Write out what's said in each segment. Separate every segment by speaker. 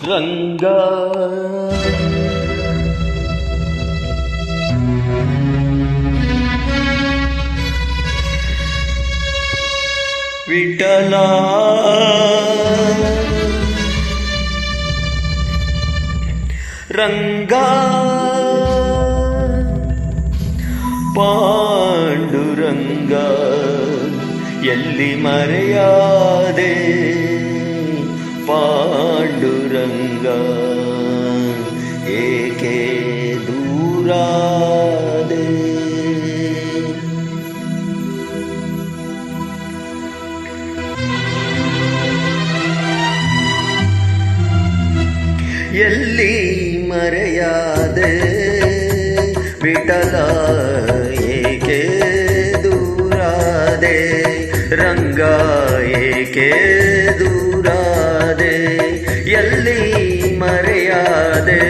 Speaker 1: ರಂಗ ವಿಠಲ ರಂಗ ಪಾಂಡುರಂಗ ಎಲ್ಲಿ ಮರೆಯಾದೆ ಪಾಂಡುರಂಗ ಏಕೆ ದೂರಾದೆ ಎಲ್ಲಿ ಮರೆಯಾದೆ ವಿಠಲ ಏಕೆ ದೂರಾದೆ ರಂಗ ಏಕೆ ದೂರಾದೆ ಎಲ್ಲಿ ಮರೆಯಾದೆ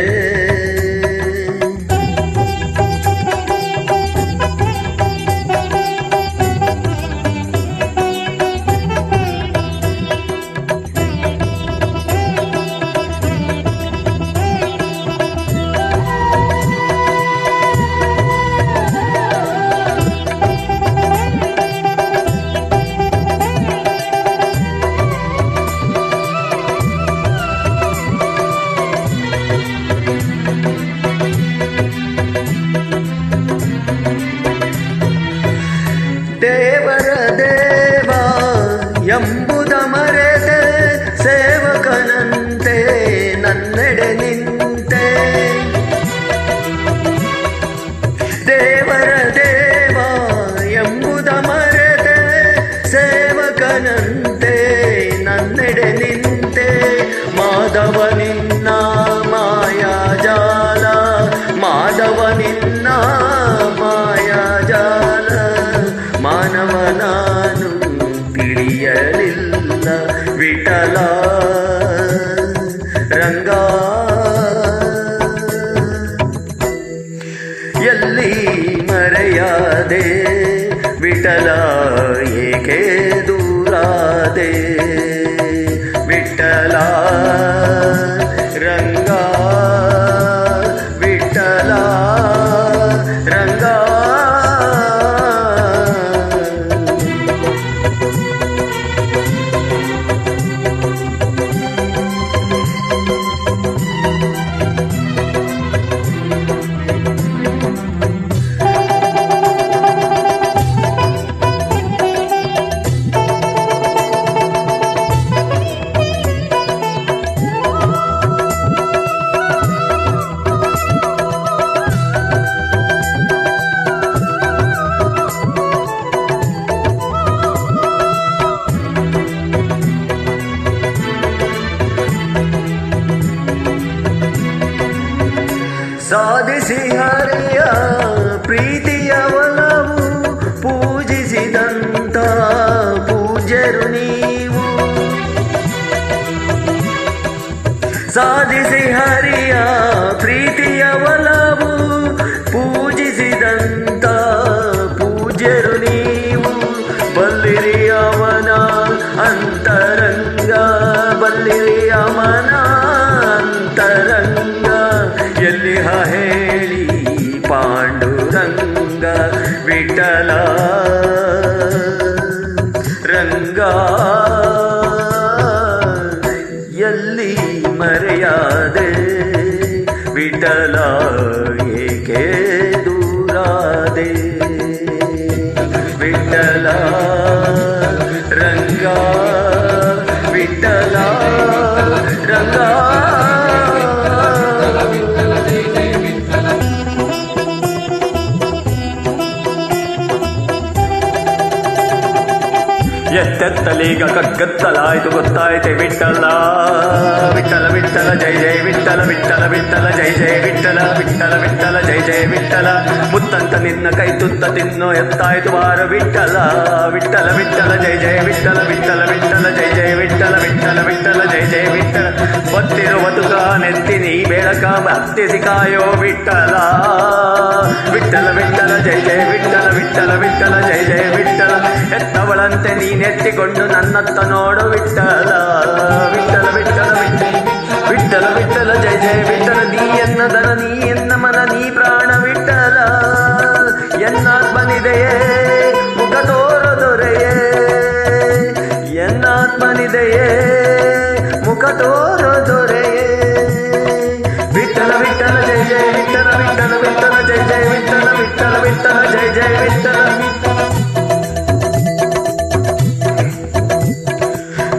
Speaker 1: ದೇವರ ದೇವ ಎಂಬುದ ಮರೆತೆ ಸೇವಕನಂತೆ ನನ್ನೆಡೆ ನಿಂತೆ ದೇವರ ದೇವ ಎಂಬುದ ಮರೆತೆ ಸೇವಕನಂತೆ ನನ್ನೆಡೆ ನಿಂತೆ ಮಾಧವ ನಿನ್ನ ಮಾಯಾಜಾಲ ಮಾಧವ ನಿನ್ನ ಮಾಯಾಜಾಲ ಮಾನವ ನಾನು ತಿಳಿಯಲಿಲ್ಲ ವಿಠಲ ರಂಗ ಎಲ್ಲಿ ಮರೆಯಾದೆ ವಿಠಲ ಏಕೆ ದೂರಾದೆ ವಿಠಲ ರಂಗ ವಿಠಲ ರಂಗ ಸಾಧಿಸಿ ಹರಿಯ ಪ್ರೀತಿಯ ಒಲವು ಪೂಜಿಸಿದಂತ ಪೂಜ್ಯರು ನೀವು ಸಾಧಿಸಿ ಹರಿಯ ಪ್ರೀತಿಯ ಒಲವು ಪೂಜಿಸಿದಂತ ಪೂಜ್ಯರು ನೀವು ಬಲ್ಲಿರಿ ಅವನ ಅಂತರಂಗ ಬಲ್ಲಿರಿ ಅವನ ಅಂತರಂಗ ಎಲ್ಲಿ ಹೇಳಿ ಪಾಂಡುರಂಗ ವಿಠಲ ರಂಗ ಎಲ್ಲಿ ಮರೆಯಾದೆ ವಿಠಲ ಏಕೆ ದೂರಾದೆ ವಿಠಲ ರಂಗ ವಿಠಲ ರಂಗ ಎತ್ತೆತ್ತಲೀಗ ಕಗ್ಗತ್ತಲಾಯ್ತು ಗೊತ್ತಾಯ್ತೆ ವಿಠಲ ವಿಠಲ ವಿಠಲ ಜೈ ಜೈ ವಿಠಲ ವಿಠಲ ವಿಠಲ ಜೈ ಜೈ ವಿಠಲ ವಿಠಲ ವಿಠಲ ಜೈ ಜೈ ವಿಠಲ ಮುತ್ತಂತ ನಿನ್ನ ಕೈ ತುತ್ತ ತಿನ್ನೋ ಎತ್ತಾಯ್ತು ವಾರ ವಿಠಲ ವಿಠಲ ವಿಠಲ ಜೈ ಜೈ ವಿಠಲ ವಿಠಲ ವಿಠಲ ಜೈ ಜೈ ವಿಠಲ ವಿಠಲ ವಿಠಲ ಜೈ ಜೈ ವಿಠಲ ಹೊತ್ತಿರುವ ತುಕ ನೆತ್ತಿನಿ ಬೆಳಕ ಹತ್ತಿಸಿ ಕಾಯೋ ವಿಠಲ ವಿಠಲ ವಿಠಲ ಜೈ ಜೈ ವಿಠಲ ವಿಠಲ ವಿಠಲ ಜೈ ಜೈ ವಿಠಲ ಎತ್ತವಳಂತೆ ನೀನೆತ್ತಿಕೊಂಡು ನನ್ನತ್ತ ನೋಡು ವಿಠಲ ವಿಠಲ ವಿಠಲ ವಿಠಲ ವಿಠಲ ಪರಮಾತ್ಮನಿದೆಯೇ ಮುಖ ತೋರೋ ದೊರೆಯೇ ವಿಠಲ ವಿಠಲ ಜಯ ಜಯ ವಿಠಲ ವಿಠಲ ವಿಠಲ ಜಯ ಜಯ ವಿಠಲ ವಿಠಲ ವಿಠಲ ಜಯ ಜಯ ವಿಠಲ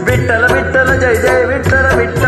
Speaker 1: ವಿಠಲ ವಿಠಲ ಜಯ ಜಯ ವಿಠಲ ವಿಠಲ